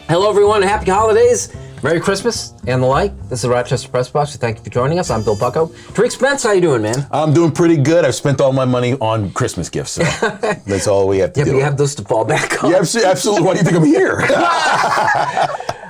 Hello, everyone. Happy holidays. Merry Christmas and the like. This is the Rochester Press Box. Thank you for joining us. I'm Bill Pucko. Tariq Spence, how you doing, man? I'm doing pretty good. I've spent all my money on Christmas gifts, so that's all we have to do. Yeah, but you have this to fall back on. Yeah, absolutely. Why do you think I'm here?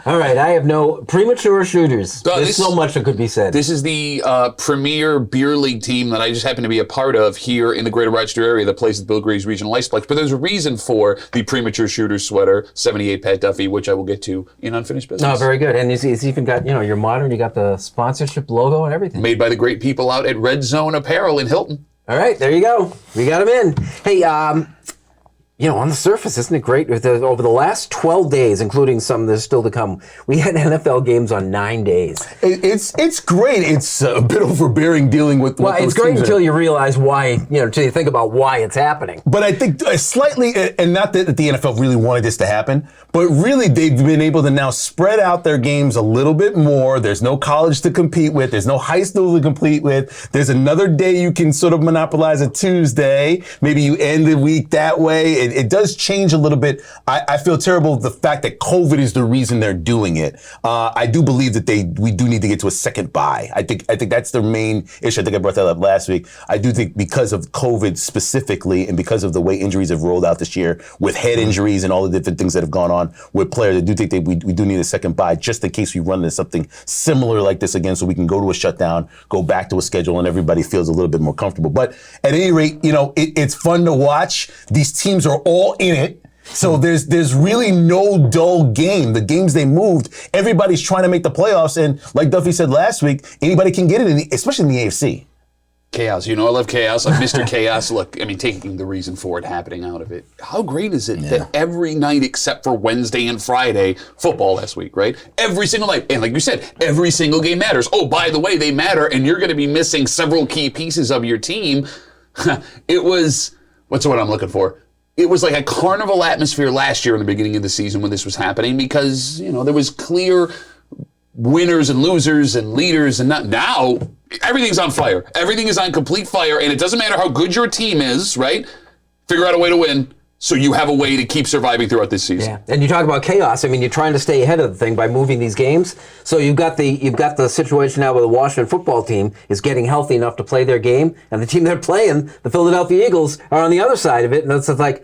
All right, I have no premature shooters. There's so much that could be said. This is the premier beer league team that I just happen to be a part of here in the greater Rochester area that plays the Bill Gray's Regional Iceplex. But there's a reason for the premature shooter sweater, 78 Pat Duffy, which I will get to in Unfinished Business. No, very good. And it's even got, you're modern. You got the sponsorship logo and everything. Made by the great people out at Red Zone Apparel in Hilton. All right, there you go. We got them in. Hey, on the surface, isn't it great? Over the last 12 days, including some that's still to come, we had NFL games on 9 days. It's great. It's a bit overbearing dealing with. Well, it's great until you realize why. Until you think about why it's happening. But I think slightly, and not that the NFL really wanted this to happen, but really they've been able to now spread out their games a little bit more. There's no college to compete with. There's no high school to compete with. There's another day you can sort of monopolize a Tuesday. Maybe you end the week that way. It does change a little bit. I feel terrible of the fact that COVID is the reason they're doing it. I do believe that we do need to get to a second bye. I think that's their main issue. I think I brought that up last week. I do think because of COVID specifically and because of the way injuries have rolled out this year with head injuries and all the different things that have gone on with players, I do think we do need a second bye just in case we run into something similar like this again so we can go to a shutdown, go back to a schedule, and everybody feels a little bit more comfortable. But at any rate, it's fun to watch. These teams are all in it. So there's really no dull game. The games they moved, everybody's trying to make the playoffs. And like Duffy said last week, anybody can get it, especially in the AFC. Chaos. I love chaos. I'm Mr. Chaos. Look, taking the reason for it happening out of it. How great is it that every night except for Wednesday and Friday, football last week, right? Every single night. And like you said, every single game matters. Oh, by the way, they matter. And you're going to be missing several key pieces of your team. It was, what's the word I'm looking for? It was like a carnival atmosphere last year in the beginning of the season when this was happening because, there was clear winners and losers and leaders and now everything's on fire. Everything is on complete fire and it doesn't matter how good your team is, right? Figure out a way to win so you have a way to keep surviving throughout this season. Yeah, and you talk about chaos. You're trying to stay ahead of the thing by moving these games. So you've got the situation now where the Washington football team is getting healthy enough to play their game, and the team they're playing, the Philadelphia Eagles, are on the other side of it, and it's like,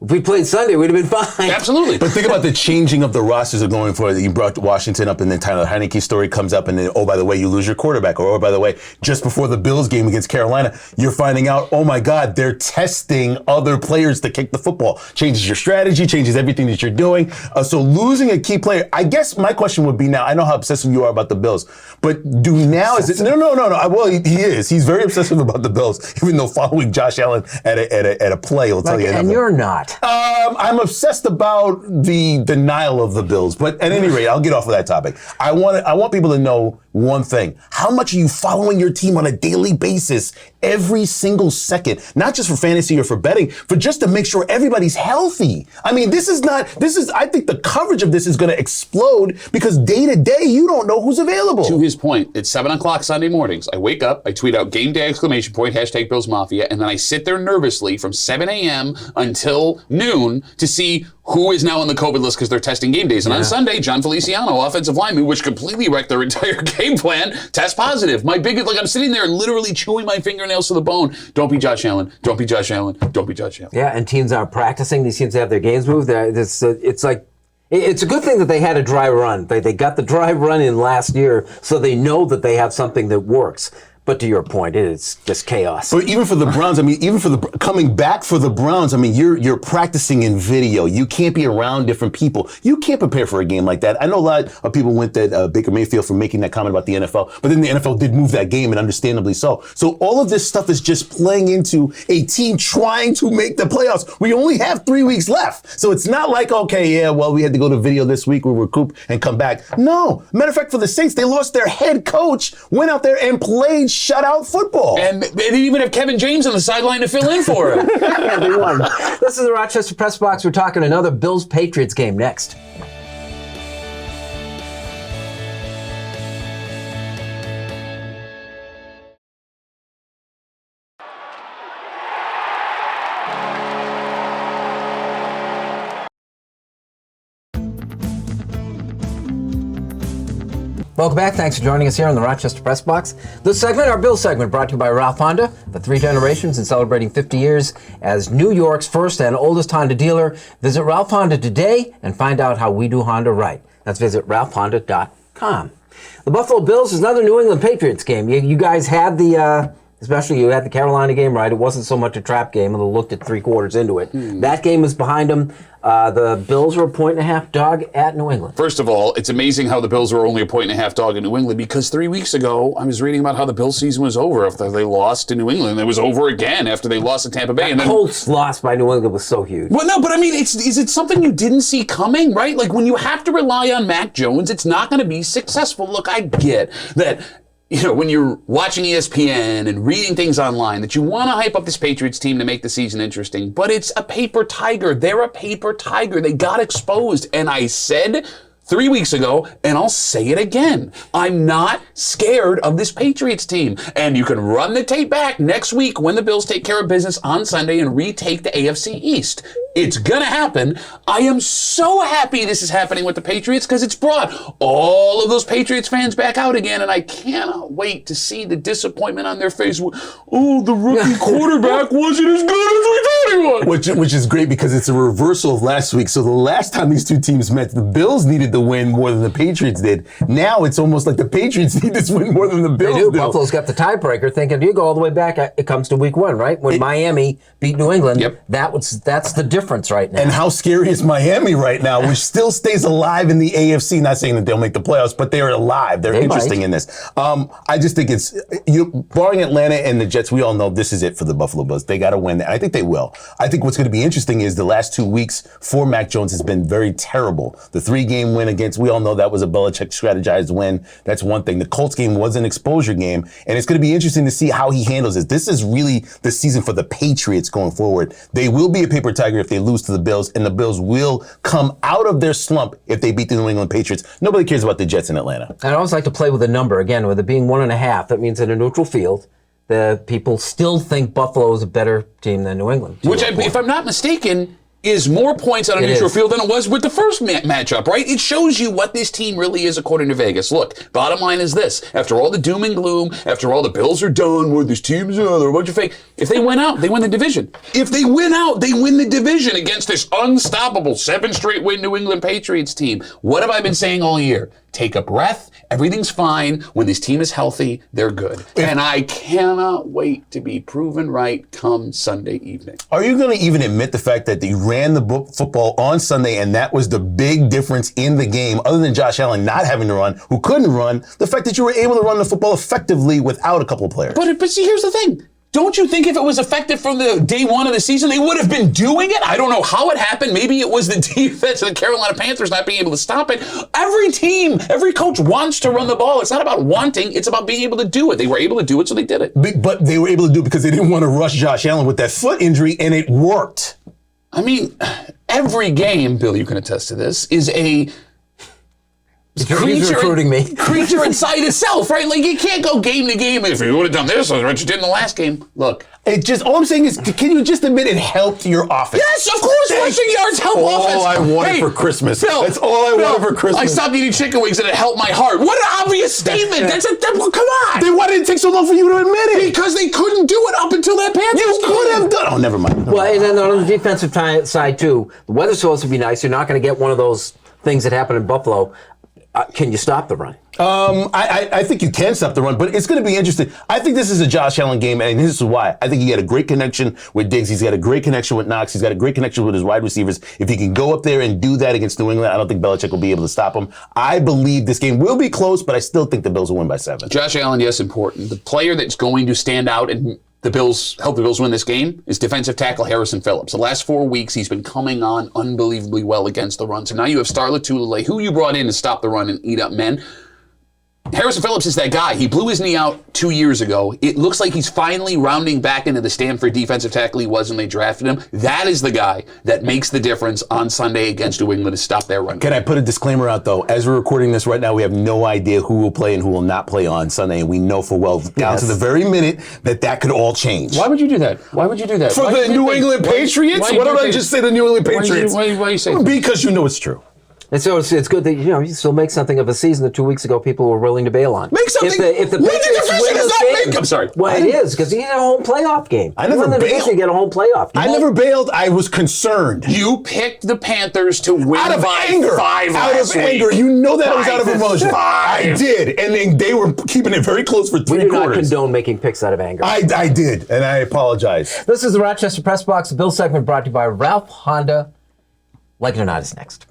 if we played Sunday, we'd have been fine. Absolutely. But think about the changing of the rosters of going for it. You brought Washington up, and then Tyler Heineke's story comes up, and then, oh, by the way, you lose your quarterback. Or, oh, by the way, just before the Bills game against Carolina, you're finding out, oh, my God, they're testing other players to kick the football. Changes your strategy, changes everything that you're doing. So losing a key player, I guess my question would be now, I know how obsessive you are about the Bills, but is it, no. Well, he is. He's very obsessive about the Bills, even though following Josh Allen at a play will tell you nothing. And you're not. I'm obsessed about the denial of the Bills, but at any rate, I'll get off of that topic. I want people to know one thing. How much are you following your team on a daily basis, every single second? Not just for fantasy or for betting, but just to make sure everybody's healthy. I think the coverage of this is going to explode because day to day, you don't know who's available. To his point, it's 7 o'clock Sunday mornings. I wake up, I tweet out game day ! Hashtag Bills Mafia, and then I sit there nervously from 7 a.m. until noon to see who is now on the COVID list because they're testing game days. And on Sunday, John Feliciano, offensive lineman, which completely wrecked their entire game plan, test positive. I'm sitting there literally chewing my fingernails to the bone. Don't be Josh Allen. Don't be Josh Allen. Don't be Josh Allen. Yeah, and teams aren't practicing. These teams have their games moved. It's a good thing that they had a dry run. They got the dry run in last year, so they know that they have something that works. But to your point, it's just chaos. But even for the Browns, coming back for the Browns, you're practicing in video. You can't be around different people. You can't prepare for a game like that. I know a lot of people went at Baker Mayfield for making that comment about the NFL, but then the NFL did move that game, and understandably so. So all of this stuff is just playing into a team trying to make the playoffs. We only have 3 weeks left. So it's not like, we had to go to video this week, we recoup and come back. No. Matter of fact, for the Saints, they lost their head coach, went out there and played shutout football. And they didn't even have Kevin James on the sideline to fill in for him. Yeah, they won. This is the Rochester Press Box. We're talking another Bills-Patriots game next. Welcome back. Thanks for joining us here on the Rochester Press Box. This segment, our Bill segment, brought to you by Ralph Honda, for 3 generations and celebrating 50 years as New York's first and oldest Honda dealer. Visit Ralph Honda today and find out how we do Honda right. That's visit ralphhonda.com. The Buffalo Bills is another New England Patriots game. You guys had especially you had the Carolina game right. It wasn't so much a trap game, and they looked at 3 quarters into it. That game was behind them. The Bills are a 1.5-point dog at New England. First of all, it's amazing how the Bills were only a 1.5-point dog in New England, because 3 weeks ago, I was reading about how the Bills season was over after they lost to New England. It was over again after they lost to Tampa Bay. And then Colts loss by New England was so huge. Well, no, but I mean, is it something you didn't see coming, right? Like, when you have to rely on Mac Jones, it's not going to be successful. Look, I get that. When you're watching ESPN and reading things online, that you want to hype up this Patriots team to make the season interesting, but it's a paper tiger. They're a paper tiger. They got exposed. And I said 3 weeks ago, and I'll say it again, I'm not scared of this Patriots team. And you can run the tape back next week when the Bills take care of business on Sunday and retake the AFC East. It's going to happen. I am so happy this is happening with the Patriots, because it's brought all of those Patriots fans back out again, and I cannot wait to see the disappointment on their face. Oh, the rookie quarterback wasn't as good as we thought he was. Which is great, because it's a reversal of last week. So the last time these two teams met, the Bills needed the win more than the Patriots did. Now it's almost like the Patriots need this win more than the Bills do. Buffalo's got the tiebreaker, thinking you go all the way back. It comes to week 1, right? When Miami beat New England. Yep. That's the difference right now. And how scary is Miami right now, which still stays alive in the AFC? Not saying that they'll make the playoffs, but they're alive. They're interesting in this. I just think it's, barring Atlanta and the Jets, we all know this is it for the Buffalo Bills. They got to win. I think they will. I think what's going to be interesting is the last 2 weeks for Mac Jones has been very terrible. The 3-game win against, we all know that was a Belichick strategized win. That's one thing. The Colts game was an exposure game, and it's going to be interesting to see how he handles this. This is really the season for the Patriots going forward. They will be a paper tiger if they lose to the Bills, and the Bills will come out of their slump if they beat the New England Patriots. Nobody cares about the Jets in Atlanta. I always like to play with a number. Again, with it being 1.5, that means in a neutral field, the people still think Buffalo is a better team than New England. Which, if I'm not mistaken, is more points on a neutral field than it was with the first matchup, right? It shows you what this team really is according to Vegas. Look, bottom line is this. After all the doom and gloom, after all the Bills are done, where this team's they're a bunch of fake. If they win out, they win the division. If they win out, they win the division against this unstoppable 7-straight-win New England Patriots team. What have I been saying all year? Take a breath. Everything's fine. When this team is healthy, they're good. And I cannot wait to be proven right come Sunday evening. Are you going to even admit the fact that they ran the football on Sunday, and that was the big difference in the game, other than Josh Allen not having to run, who couldn't run, the fact that you were able to run the football effectively without a couple of players? But see, here's the thing. Don't you think if it was effective from the day one of the season, they would have been doing it? I don't know how it happened. Maybe it was the defense of the Carolina Panthers not being able to stop it. Every team, every coach wants to run the ball. It's not about wanting. It's about being able to do it. They were able to do it, so they did it. But they were able to do it because they didn't want to rush Josh Allen with that foot injury, and it worked. I mean, every game, Bill, you can attest to this, is a He's recruiting me. creature inside itself, right? Like, you can't go game to game. If you would have done this, that's what you did in the last game. Look. All I'm saying is, can you just admit it helped your offense? Yes, of course, rushing yards help offense. All I wanted for Christmas. Phil, that's all I wanted for Christmas. I stopped eating chicken wings and it helped my heart. What an obvious statement. Come on. Then why did it take so long for you to admit it? Because they couldn't do it up until that Panthers You could have done. Oh, never mind. Well, and then on the defensive side, too, the weather's supposed to be nice. You're not going to get one of those things that happened in Buffalo. Can you stop the run? I think you can stop the run, but it's going to be interesting. I think this is a Josh Allen game, and this is why. I think he had a great connection with Diggs. He's got a great connection with Knox. He's got a great connection with his wide receivers. If he can go up there and do that against New England, I don't think Belichick will be able to stop him. I believe this game will be close, but I still think the Bills will win by 7. Josh Allen, yes, important. The player that's going to stand out and help the Bills win this game is defensive tackle Harrison Phillips. The last 4 weeks, he's been coming on unbelievably well against the run. So now you have Starlet Tulele, who you brought in to stop the run and eat up men. Harrison Phillips is that guy. He blew his knee out 2 years ago. It looks like he's finally rounding back into the Stanford defensive tackle he was when they drafted him. That is the guy that makes the difference on Sunday against New England to stop their run. Can I put a disclaimer out, though? As we're recording this right now, we have no idea who will play and who will not play on Sunday, and we know for well down to the very minute that could all change. Why would you do that? Why would you do that? For the New England Patriots? Why don't I just say the New England Patriots? Why you say that? Because you know it's true. And so it's good that you still make something of a season that 2 weeks ago people were willing to bail on. Make something. If the What Patriots difference win does this that game, make? I'm sorry. Well, it is because you get a home playoff game. I never You win the division, bailed. you get a home playoff game. I never bailed. I was concerned. You picked the Panthers to win Out of by anger. 5 Out last of week. anger. You know that I was out of emotion. 5-5. I did. And then they were keeping it very close for We three do not quarters. condone making picks out of anger. I did, and I apologize. This is the Rochester Press Box. The Bill segment brought to you by Ralph Honda. Like it or not is next.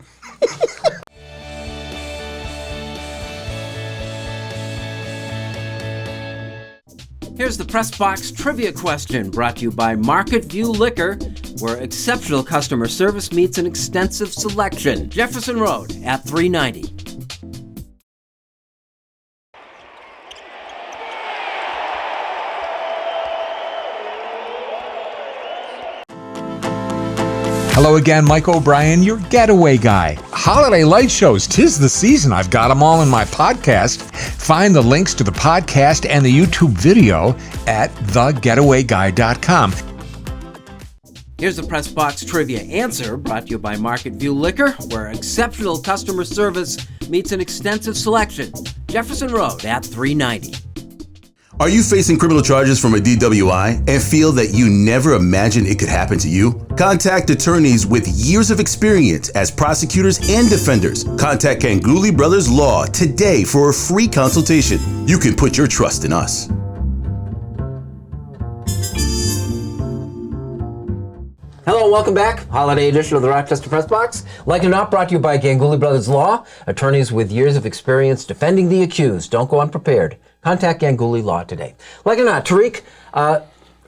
Here's the Press Box trivia question brought to you by Market View Liquor, where exceptional customer service meets an extensive selection. Jefferson Road at 390. Hello again, Mike O'Brien, your getaway guy. Holiday light shows, 'tis the season. I've got them all in my podcast. Find the links to the podcast and the YouTube video at thegetawayguy.com. Here's the Press Box trivia answer brought to you by Market View Liquor, where exceptional customer service meets an extensive selection. Jefferson Road at 390. Are you facing criminal charges from a DWI and feel that you never imagined it could happen to you? Contact attorneys with years of experience as prosecutors and defenders. Contact Ganguly Brothers Law today for a free consultation. You can put your trust in us. Hello and welcome back. Holiday edition of the Rochester Press Box. Like it or not, brought to you by Ganguly Brothers Law, attorneys with years of experience defending the accused. Don't go unprepared. Contact Ganguly Law today. Like it or not, Tariq,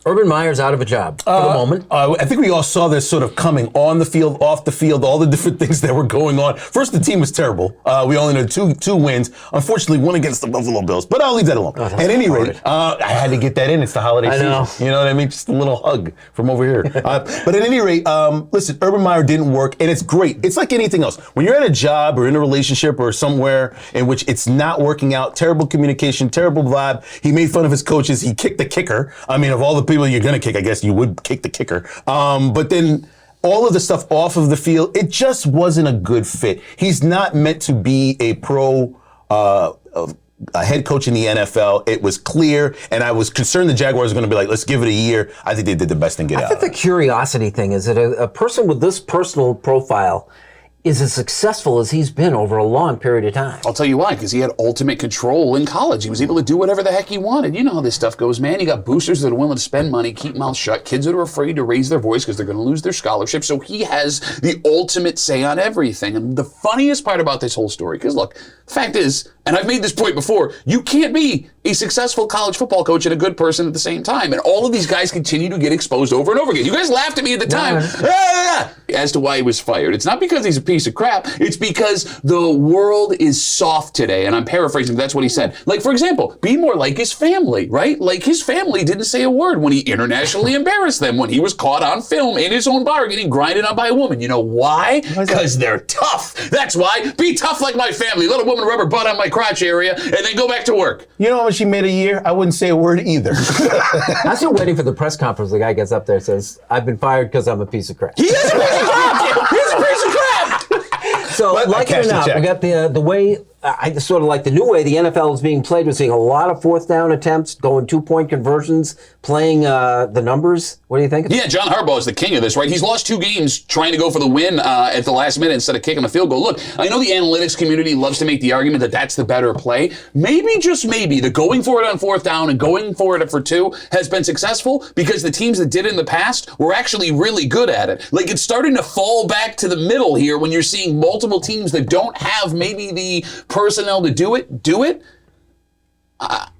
Urban Meyer's out of a job for the moment. I think we all saw this sort of coming on the field, off the field, all the different things that were going on. First, the team was terrible. We only had two wins. Unfortunately, one against the Buffalo Bills, but I'll leave that alone. At any rate, I had to get that in. It's the holiday season. You know what I mean? Just a little hug from over here. But at any rate, listen, Urban Meyer didn't work, and it's great. It's like anything else. When you're at a job or in a relationship or somewhere in which it's not working out, terrible communication, terrible vibe. He made fun of his coaches. He kicked the kicker. I mean, of all the people you're going to kick, I guess you would kick the kicker. But then all of the stuff off of the field, it just wasn't a good fit. He's not meant to be a a head coach in the NFL. It was clear, and I was concerned the Jaguars were going to be like, let's give it a year. I think they did the best and get out. I think the curiosity thing is that a person with this personal profile is as successful as he's been over a long period of time. I'll tell you why, because he had ultimate control in college. He was able to do whatever the heck he wanted. You know how this stuff goes, man. You got boosters that are willing to spend money, keep mouths shut, kids that are afraid to raise their voice because they're going to lose their scholarship. So he has the ultimate say on everything. And the funniest part about this whole story, because look, the fact is, and I've made this point before, you can't be a successful college football coach and a good person at the same time. And all of these guys continue to get exposed over and over again. You guys laughed at me at the time as to why he was fired. It's not because he's a piece of crap. It's because the world is soft today. And I'm paraphrasing, but that's what he said. Like, for example, be more like his family, right? Like his family didn't say a word when he internationally embarrassed them, when he was caught on film in his own bar getting grinded on by a woman. You know why? Because they're tough. That's why. Be tough like my family. Let a woman rub her butt on my crotch area and then go back to work. You know how much he made a year? I wouldn't say a word either. I'm still waiting for the press conference. The guy gets up there and says, I've been fired because I'm a piece of crap. He is a piece of crap. He's a piece of crap. So, like it or not, we got the way, I sort of like the new way the NFL is being played. We're seeing a lot of fourth down attempts, going 2-point conversions, playing the numbers. What do you think? Yeah, John Harbaugh is the king of this, right? He's lost 2 games trying to go for the win at the last minute instead of kicking a field goal. Look, I know the analytics community loves to make the argument that that's the better play. Maybe, just maybe, the going for it on fourth down and going for it for 2 has been successful because the teams that did it in the past were actually really good at it. Like, it's starting to fall back to the middle here when you're seeing multiple teams that don't have maybe the personnel to do it.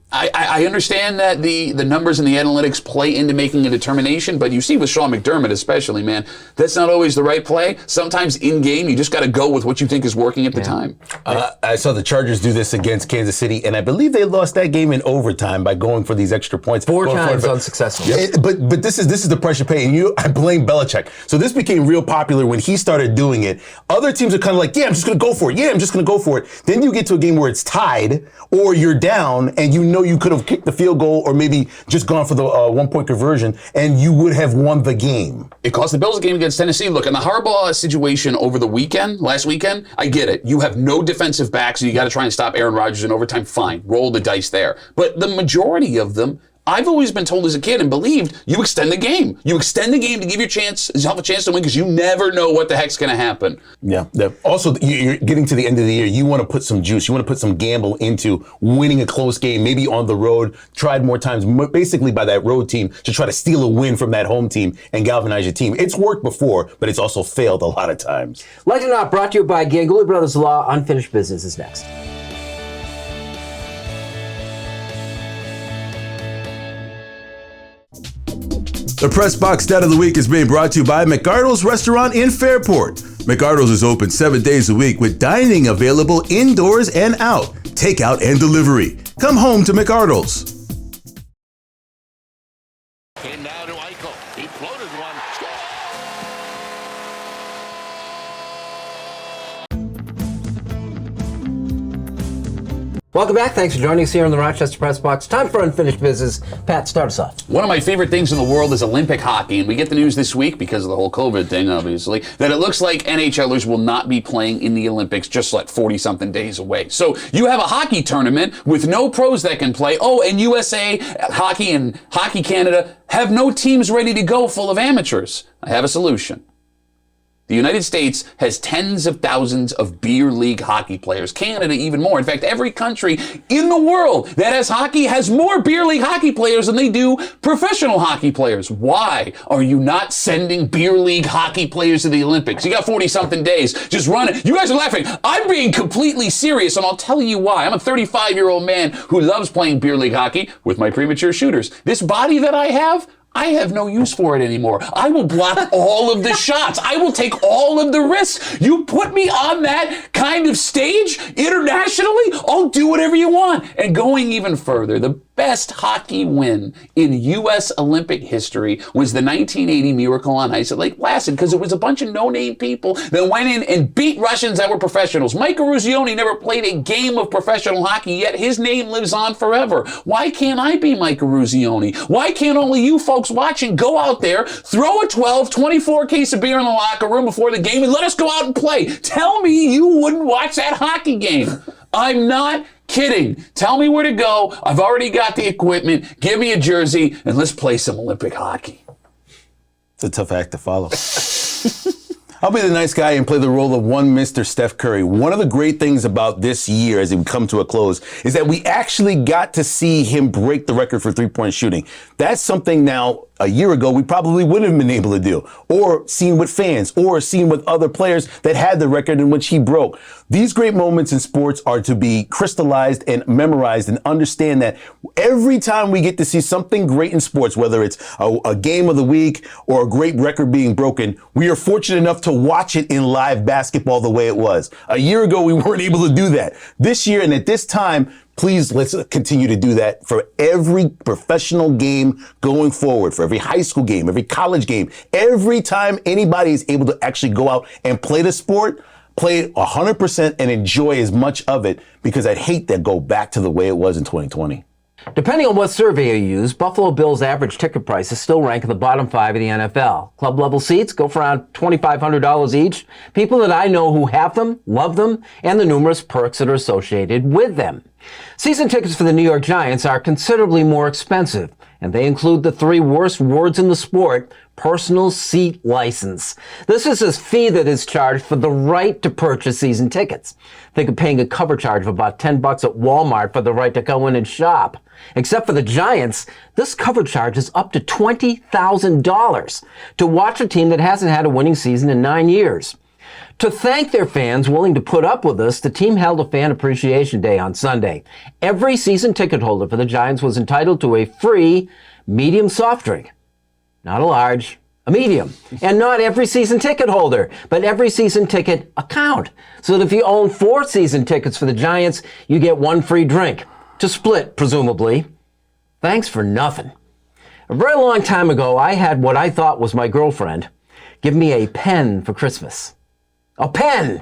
I understand that the numbers and the analytics play into making a determination, but you see with Sean McDermott especially, man, that's not always the right play. Sometimes in game, you just got to go with what you think is working at the time. I saw the Chargers do this against Kansas City, and I believe they lost that game in overtime by going for these extra points. 4 times unsuccessful. But this is the pressure pay, and I blame Belichick. So this became real popular when he started doing it. Other teams are kind of like, yeah, I'm just going to go for it. Yeah, I'm just going to go for it. Then you get to a game where it's tied or you're down, and you know know you could have kicked the field goal or maybe just gone for the 1-point conversion, and you would have won the game. It cost the Bills a game against Tennessee. Look, in the Harbaugh situation over the last weekend, I get it. You have no defensive backs, so you got to try and stop Aaron Rodgers in overtime. Fine, roll the dice there. But the majority of them, I've always been told as a kid and believed, you extend the game. You extend the game to give yourself a chance to win because you never know what the heck's going to happen. Yeah. Also, you're getting to the end of the year. You want to put some juice. You want to put some gamble into winning a close game, maybe on the road, tried more times, basically by that road team to try to steal a win from that home team and galvanize your team. It's worked before, but it's also failed a lot of times. Legend Out brought to you by Ganguli Brothers Law. Unfinished Business is next. The Press Box Stat of the Week is being brought to you by McArdle's Restaurant in Fairport. McArdle's is open 7 days a week with dining available indoors and out, takeout and delivery. Come home to McArdle's. Came down to Eichel. He floated one. Welcome back. Thanks for joining us here on the Rochester Press Box. Time for Unfinished Business. Pat, start us off. One of my favorite things in the world is Olympic hockey, and we get the news this week, because of the whole COVID thing, obviously, that it looks like NHLers will not be playing in the Olympics just like 40-something days away. So you have a hockey tournament with no pros that can play. Oh, and USA Hockey and Hockey Canada have no teams ready to go full of amateurs. I have a solution. The United States has tens of thousands of beer league hockey players. Canada even more. In fact, every country in the world that has hockey has more beer league hockey players than they do professional hockey players. Why are you not sending beer league hockey players to the Olympics? You got 40-something days. Just run it. You guys are laughing. I'm being completely serious, and I'll tell you why. I'm a 35-year-old man who loves playing beer league hockey with my premature shooters. This body that I have no use for it anymore. I will block all of the shots. I will take all of the risks. You put me on that kind of stage internationally, I'll do whatever you want. And going even further, the best hockey win in U.S. Olympic history was the 1980 Miracle on Ice at Lake Placid, because it was a bunch of no-name people that went in and beat Russians that were professionals. Mike Eruzione never played a game of professional hockey, yet his name lives on forever. Why can't I be Mike Eruzione? Why can't only you folks watching go out there, throw a 12, 24 case of beer in the locker room before the game and let us go out and play? Tell me you wouldn't watch that hockey game. I'm not kidding. Tell me where to go. I've already got the equipment. Give me a jersey and let's play some Olympic hockey. It's a tough act to follow. I'll be the nice guy and play the role of one Mr. Steph Curry. One of the great things about this year as it come to a close is that we actually got to see him break the record for three-point shooting. That's something now a year ago we probably wouldn't have been able to do, or seen with fans, or seen with other players that had the record in which he broke. These great moments in sports are to be crystallized and memorized, and understand that every time we get to see something great in sports, whether it's a game of the week or a great record being broken, we are fortunate enough to watch it in live basketball the way it was. A year ago, we weren't able to do that. This year and at this time, please, let's continue to do that for every professional game going forward, for every high school game, every college game. Every time anybody is able to actually go out and play the sport, play it 100% and enjoy as much of it, because I'd hate to go back to the way it was in 2020. Depending on what survey you use, Buffalo Bills' average ticket prices still rank in the bottom 5 of the NFL. Club level seats go for around $2,500 each. People that I know who have them, love them, and the numerous perks that are associated with them. Season tickets for the New York Giants are considerably more expensive, and they include the 3 worst words in the sport: personal seat license. This is a fee that is charged for the right to purchase season tickets. Think of paying a cover charge of about $10 at Walmart for the right to go in and shop. Except for the Giants, this cover charge is up to $20,000 to watch a team that hasn't had a winning season in 9 years. To thank their fans willing to put up with us, the team held a Fan Appreciation Day on Sunday. Every season ticket holder for the Giants was entitled to a free medium soft drink. Not a large, a medium. And not every season ticket holder, but every season ticket account. So that if you own 4 season tickets for the Giants, you get 1 free drink. To split, presumably. Thanks for nothing. A very long time ago, I had what I thought was my girlfriend give me a pen for Christmas. A pen!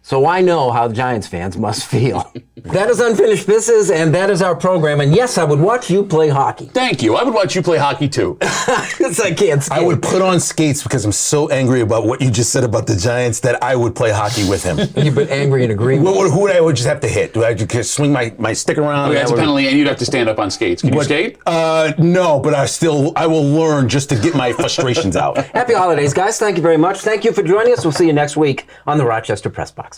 So I know how Giants fans must feel. That is Unfinished Business, and that is our program. And yes, I would watch you play hockey. Thank you. I would watch you play hockey too. Because I can't skate. I would put on skates because I'm so angry about what you just said about the Giants that I would play hockey with him. You've been angry and agreeing. Who would I would just have to hit? Do I just swing my stick around? Okay, that's a penalty, and you'd have to stand up on skates. Can you skate? No, but I will learn just to get my frustrations out. Happy holidays, guys. Thank you very much. Thank you for joining us. We'll see you next week on the Rochester Press Box.